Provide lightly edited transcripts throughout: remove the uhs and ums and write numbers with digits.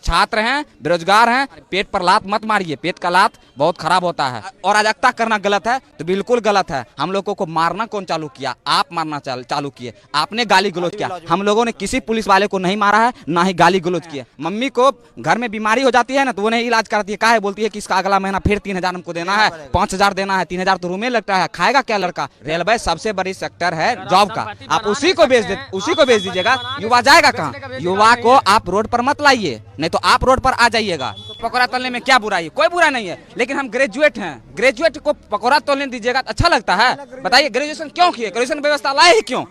छात्र हैं, बेरोजगार हैं। पेट पर लात मत मारिए, पेट का लात बहुत खराब होता है। और अराजकता करना गलत है तो बिल्कुल गलत है। हम लोगों को मारना कौन चालू किया? आप मारना चालू किए, आपने गाली गलौज किया। हम लोगों ने किसी पुलिस वाले को नहीं मारा है, ना ही गाली गलौज किया। मम्मी को घर में बीमारी हो जाती है ना तो वो नहीं इलाज कराती है, काहे बोलती है कि इसका अगला महीना फिर 3,000 हमको देना है, 5,000 देना है। 3,000 तो रूम में लगता है, खाएगा क्या लड़का? रेलवे सबसे बड़ी सेक्टर है जॉब का, आप उसी को भेज दीजिएगा। युवा जाएगा कहाँ? युवा को आप रोड पर मत लाइए, नहीं तो आप रोड पर आ जाइएगा। पकौड़ा तलने में क्या बुराई है? कोई बुरा नहीं है, लेकिन हम ग्रेजुएट हैं, ग्रेजुएट को पकौड़ा तलने दीजिएगा अच्छा लगता है? बताइए, ग्रेजुएशन क्यों किए? ग्रेजुएशन व्यवस्था लाए ही क्यों?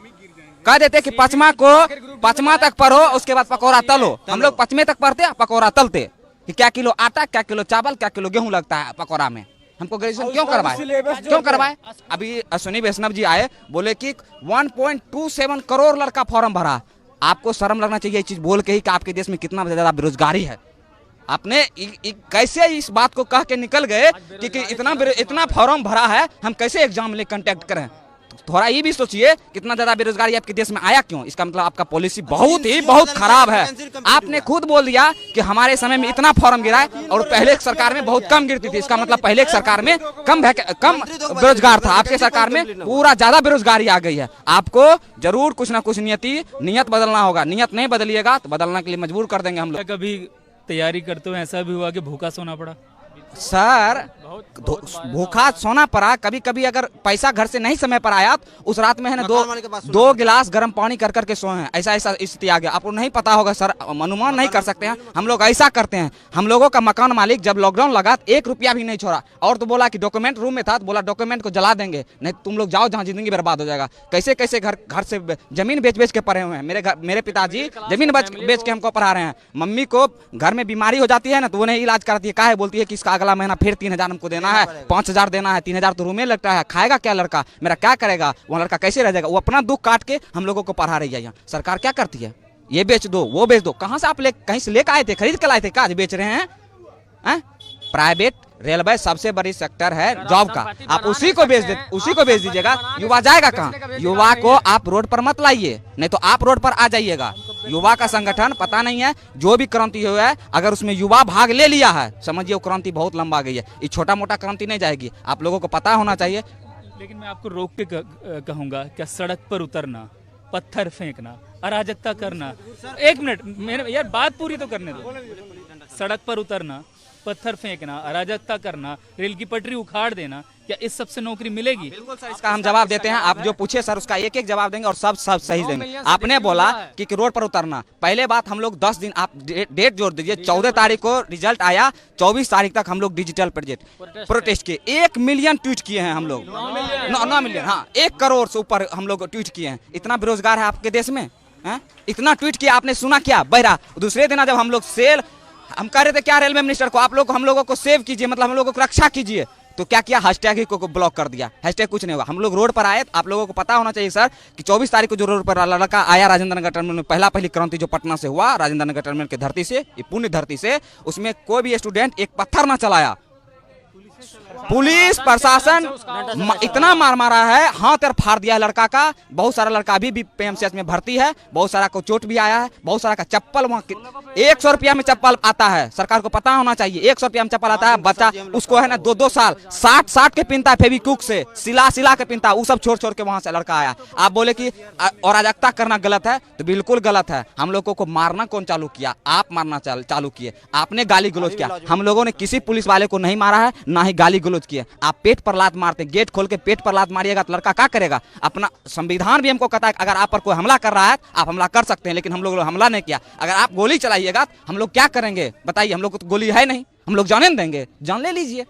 कह देते कि पांचवा तक पढ़ो, उसके बाद पकौड़ा तलो। हम लोग 5वें तक पढ़ते, पकौड़ा तलते कि क्या किलो आटा, क्या किलो चावल, क्या किलो गेहूं लगता है पकौड़ा में। हमको ग्रेजुएशन क्यों करवाए? अभी अश्विनी वैष्णव जी आए, बोले कि 1.27 करोड़ लड़का फॉर्म भरा। आपको शर्म लगना चाहिए इस चीज बोल के ही कि आपके देश में कितना ज्यादा बेरोजगारी है। आपने कैसे इस बात को कह के निकल गए कि इतना फॉर्म भरा है, हम कैसे एग्जाम ले कंटेक्ट करें? थोड़ा ये भी सोचिए, कितना ज्यादा बेरोजगारी आपके देश में आया क्यों? इसका मतलब आपका पॉलिसी बहुत खराब है। आपने खुद बोल दिया कि हमारे समय में इतना फॉर्म गिरा है और पहले एक सरकार में बहुत कम गिरती थी। इसका मतलब पहले एक सरकार में कम बेरोजगार था, आपके सरकार में पूरा ज्यादा बेरोजगारी आ गई है। आपको जरूर कुछ ना कुछ नियत बदलना होगा। नियत नहीं बदलिएगा तो बदलने के लिए मजबूर कर देंगे हम लोग। कभी तैयारी करते हुए ऐसा भी हुआ कि भूखा सोना पड़ा? सर, भूखा सोना पड़ा। कभी कभी अगर पैसा घर से नहीं समय पर आया तो उस रात में है ना दो गिलास गर्म पानी कर करके सोए हैं। ऐसा स्थिति आ गया। आपको नहीं पता होगा सर, अनुमान नहीं कर सकते हैं। हम लोग ऐसा करते हैं। हम लोगों का मकान मालिक जब लॉकडाउन लगा 1 रुपया भी नहीं छोड़ा, और तो बोला कि डॉक्यूमेंट रूम में था तो बोला डॉक्यूमेंट को जला देंगे, नहीं तुम लोग जाओ जहाँ जिंदगी बर्बाद हो जाएगा। कैसे कैसे घर से जमीन बेच के पढ़े हुए हैं। मेरे पिताजी जमीन बेच के हमको पढ़ा रहे हैं। मम्मी को घर में बीमारी हो जाती है ना तो वो नहीं इलाज कराती है, काहे बोलती है कि इसका अगला महीना फिर 3,000 हमको देना है, 5,000 देना है। 3,000 तो रूम में लगता है, खाएगा क्या लड़का? मेरा क्या करेगा? वो लड़का कैसे रह जाएगा? वो अपना दुख काट के हम लोगों को पढ़ा रही है। यहाँ सरकार क्या करती है? ये बेच दो, वो बेच दो। कहाँ से आप कहीं से लेकर आए थे? खरीद कर लाए थे? काज बेच रहे हैं? प्राइवेट रेलवे सबसे बड़ी सेक्टर है जॉब का, आप उसी को भेज दीजिएगा। युवा जाएगा कहाँ? युवा को आप रोड पर मत लाइए, नहीं तो आप रोड पर आ जाइएगा। युवा का संगठन पता नहीं है, जो भी क्रांति हुआ है अगर उसमें युवा भाग ले लिया है, समझिए वो क्रांति बहुत लंबा गई है। ये छोटा मोटा क्रांति नहीं जाएगी, आप लोगों को पता होना चाहिए। लेकिन मैं आपको रोक के कहूंगा, क्या सड़क पर उतरना, पत्थर फेंकना, अराजकता करना, 1 मिनट मेरे यार बात पूरी तो करने दो। सड़क पर उतरना, पत्थर फेंकना, अराजकता करना, रेल की पटरी उखाड़ देना, क्या इस सब से नौकरी मिलेगी? बिल्कुल सर, इसका हम जवाब देते हैं। आप जो पूछे सर उसका एक जवाब देंगे और सब सही देंगे। आपने बोला कि रोड पर उतरना, पहले बात हम लोग 10 दिन, आप डेट जोड़ दीजिए। 14 तारीख को रिजल्ट आया, 24 तारीख तक हम लोग डिजिटल प्रोटेस्ट किए। 1 मिलियन ट्वीट किए हैं हम लोग, 9 मिलियन, हाँ 1 करोड़ से ऊपर हम लोग ट्वीट किए हैं। इतना बेरोजगार है आपके देश में? इतना ट्वीट किया, आपने सुना क्या? बहरा। दूसरे दिन जब हम लोग हम कह रहे थे क्या रेलवे मिनिस्टर को, आप लोग हम लोगों को सेव कीजिए, मतलब हम लोगों को रक्षा कीजिए, तो क्या किया? हैशटैग ही को ब्लॉक कर दिया। हैशटैग कुछ नहीं होगा। हम लोग रोड पर आए, आप लोगों को पता होना चाहिए सर कि 24 तारीख को जो रोड पर लड़का आया राजेंद्र नगर टर्मिनल में, पहली क्रांति जो पटना से हुआ, राजेंद्र नगर टर्मिनल की धरती से, ये पुण्य धरती से, उसमें कोई भी स्टूडेंट एक पत्थर ना चलाया। पुलिस प्रशासन इतना मारा है, हाथ और फाड़ दिया है लड़का का। बहुत सारा लड़का अभी भी पीएमसीएच में भर्ती है, बहुत सारा को चोट भी आया है, बहुत सारा का चप्पल वहाँ 100 रुपया में चप्पल आता है। सरकार को पता होना चाहिए 100 रुपया में चप्पल आता है। बच्चा उसको है ना 2-2 साल 60 के पिनता है, फेविक्विक से सिला के पिनता है। वो सब छोड़ के वहां से लड़का आया। आप बोले कि अराजकता करना गलत है तो बिल्कुल गलत है। हम लोगों को मारना कौन चालू किया? आप मारना चालू किए, आपने गाली गलौज किया। हम लोगों ने किसी पुलिस वाले को नहीं मारा है, ना ही गाली गलौज किया। आप पेट पर लात मारते, गेट खोल के पेट पर लात मारिएगा तो लड़का क्या करेगा? अपना संविधान भी हमको कहता है अगर आप पर कोई हमला कर रहा है आप हमला कर सकते हैं, लेकिन हम लोग हमला नहीं किया। अगर आप गोली चलाइएगा तो हम लोग क्या करेंगे बताइए? हम लोग को तो गोली है नहीं, हम लोग जाने देंगे? जान ले लीजिए।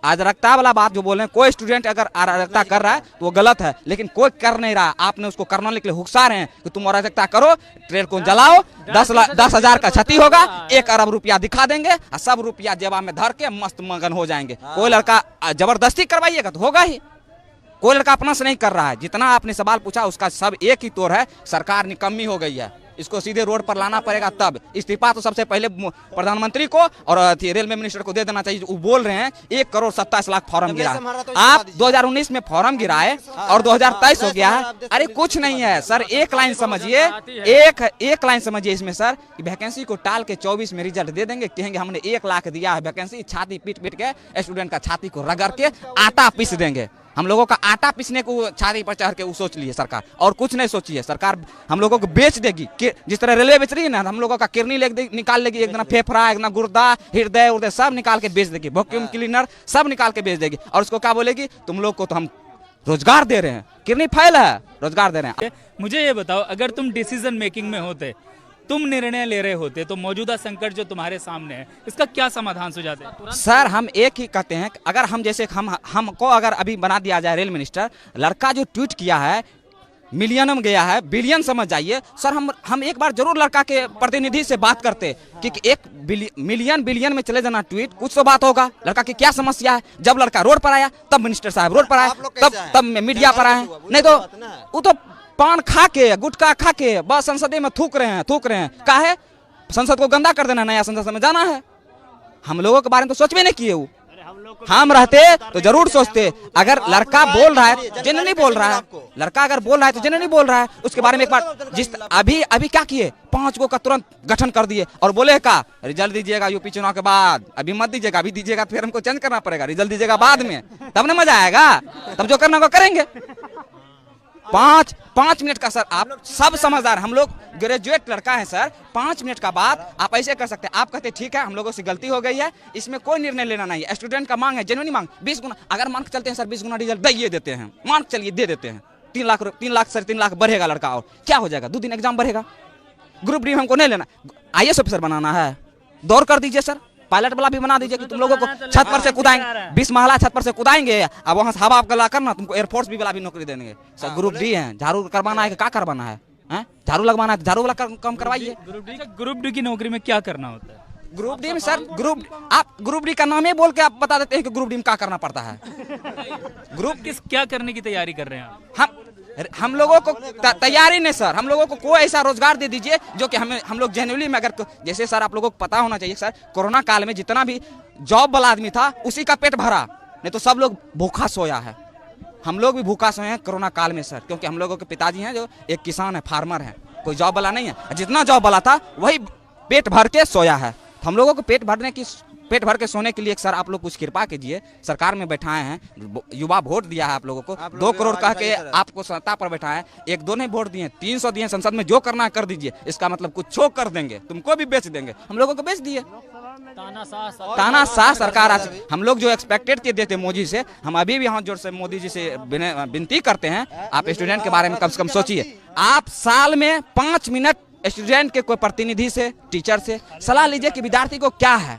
अराजकता वाला बात जो बोल रहे हैं, कोई स्टूडेंट अगर अराजकता कर रहा है तो वो गलत है, लेकिन कोई कर नहीं रहा। आपने उसको करने के लिए हुक्सा रहे हैं कि तुम अराजकता करो, ट्रेन को जलाओ, 10,000 का क्षति होगा, 1 अरब रुपया दिखा देंगे और सब रुपया जेबा में धर के मस्त मगन हो जाएंगे। कोई लड़का जबरदस्ती करवाइएगा तो होगा ही, कोई लड़का अपना से नहीं कर रहा है। जितना आपने सवाल पूछा उसका सब एक ही तोड़ है, सरकार निकम्मी हो गई है। इसको सीधे रोड पर लाना पड़ेगा। तब इस्तीफा तो सबसे पहले प्रधानमंत्री को और रेलवे मिनिस्टर को दे देना चाहिए। वो बोल रहे हैं 1,27,00,000 फॉर्म गिरा है। आप 2019 में फॉर्म गिराए और 2023 हो गया है। अरे कुछ नहीं है सर, एक लाइन समझिए, एक लाइन समझिए इसमें सर, वैकेंसी को टाल के 24 में रिजल्ट दे देंगे, कहेंगे हमने 1 लाख दिया है वैकेंसी, छाती पीट पीट के स्टूडेंट का छाती को रगड़ के आटा पीस देंगे। हम लोगों का आटा पीसने को छाती पर चढ़ के वो सोच लिए सरकार, और कुछ नहीं सोची है सरकार। हम लोगों को बेच देगी, जिस तरह रेलवे बेच रही है ना, हम लोगों का किडनी निकाल लेगी, एक दिन फेफड़ा, एक दिन गुर्दा, हृदय उर्दय सब निकाल के बेच देगी, वैक्यूम क्लीनर सब निकाल के बेच देगी। और उसको क्या बोलेगी, तुम लोग को तो हम रोजगार दे रहे हैं, किडनी फाइल है, रोजगार दे रहे हैं। मुझे ये बताओ, अगर तुम डिसीजन मेकिंग में होते, तुम निर्णय ले रहे होते, तो मौजूदा संकट जो तुम्हारे सामने है, इसका क्या समाधान सुझाते? सर हम एक ही कहते हैं, अगर हम जैसे हमको अगर अभी बना दिया जाए रेल मिनिस्टर, लड़का जो ट्वीट किया है मिलियन में गया है, बिलियन समझ जाइए सर। हम एक बार जरूर लड़का के प्रतिनिधि से बात करते कि एक मिलियन बिलियन में चले जाना ट्वीट, कुछ तो बात होगा, लड़का की क्या समस्या है। जब लड़का रोड पर आया तब मिनिस्टर साहब रोड पर आए, तब मीडिया पर आए, नहीं तो वो तो पान खा के गुटखा खा के बस संसद में थूक रहे हैं। काहे संसद को गंदा कर देना, नया संसद में जाना है। हम लोगों के बारे में तो सोच भी नहीं किए। वो हम रहते तो जरूर सोचते। अगर लड़का बोल रहा है, जेन्युइनली बोल रहा है, लड़का अगर बोल रहा है तो जेन्युइनली बोल रहा है, उसके बारे में एक बार जिस अभी क्या किए, 5 को का तुरंत गठन कर दिए और बोले का रिजल्ट दीजिएगा यूपी चुनाव के बाद, अभी मत दीजिएगा, अभी दीजिएगा तो फिर हमको चेंज करना पड़ेगा, रिजल्ट दीजिएगा बाद में, तब ना मजा आएगा, तब जो करना वो करेंगे। 5 मिनट का सर, आप सब समझदार, हम लोग ग्रेजुएट लड़का है सर, 5 मिनट का बात आप ऐसे कर सकते हैं। आप कहते ठीक है हम लोगों से गलती हो गई है, इसमें कोई निर्णय लेना नहीं है, स्टूडेंट का मांग है, जेन्युइन मांग, 20 गुना, अगर मान के चलते हैं सर 20 गुना रिजल्ट दे देते हैं, मान के चलिए दे देते हैं, 3 लाख 3 लाख बढ़ेगा लड़का, और क्या हो जाएगा, 2 दिन एग्जाम बढ़ेगा। ग्रुप डी हमको नहीं लेना, IAS ऑफिसर बनाना है, दौड़ कर दीजिए सर, पायलट वाला भी बना दीजिए कि तुम लोगों को छत पर से कूदाएंगे, 20 महला छत पर से कूदाएंगे, अब वहां से हवा गला करना, तुमको एयरफोर्स भी वाला भी नौकरी देंगे सर। ग्रुप डी है, झाड़ू करवाना है, क्या करवाना है, झाड़ू लगवाना है, झाड़ू वाला कम करवाइए। ग्रुप डी की नौकरी में क्या करना होता है? ग्रुप डी में सर, ग्रुप डी का नाम ही बोल के आप बता देते हैं कि ग्रुप डी में क्या करना पड़ता है। क्या करने की तैयारी कर रहे हैं हम लोगों को तैयारी नहीं सर, हम लोगों को कोई ऐसा रोजगार दे दीजिए जो कि हम लोग जेन्युइनली में, अगर जैसे सर आप लोगों को पता होना चाहिए सर, कोरोना काल में जितना भी जॉब वाला आदमी था उसी का पेट भरा, नहीं तो सब लोग भूखा सोया है। हम लोग भी भूखा सोए हैं कोरोना काल में सर, क्योंकि हम लोगों के पिताजी हैं जो एक किसान है, फार्मर है, कोई जॉब वाला नहीं है। जितना जॉब वाला था वही पेट भर के सोया है। हम लोगों को पेट भर के सोने के लिए सर आप लोग कुछ कृपा कीजिए, सरकार में बैठाए हैं, युवा वोट दिया है आप लोगों को, 2 करोड़ कह के आपको सत्ता पर बैठाए, 1-2 नहीं वोट दिए, 300 दिए संसद में, जो करना कर दीजिए। इसका मतलब कुछ छो कर देंगे, तुमको भी बेच देंगे, हम लोगों को बेच दिए। तानाशाह सरकार आज, हम लोग जो एक्सपेक्टेड के देते मोदी से, हम अभी भी यहाँ जोर से मोदी जी से विनती करते हैं, आप स्टूडेंट के बारे में कम से कम सोचिए। आप साल में 5 मिनट स्टूडेंट के कोई प्रतिनिधि से, टीचर से सलाह लीजिए कि विद्यार्थी को क्या है,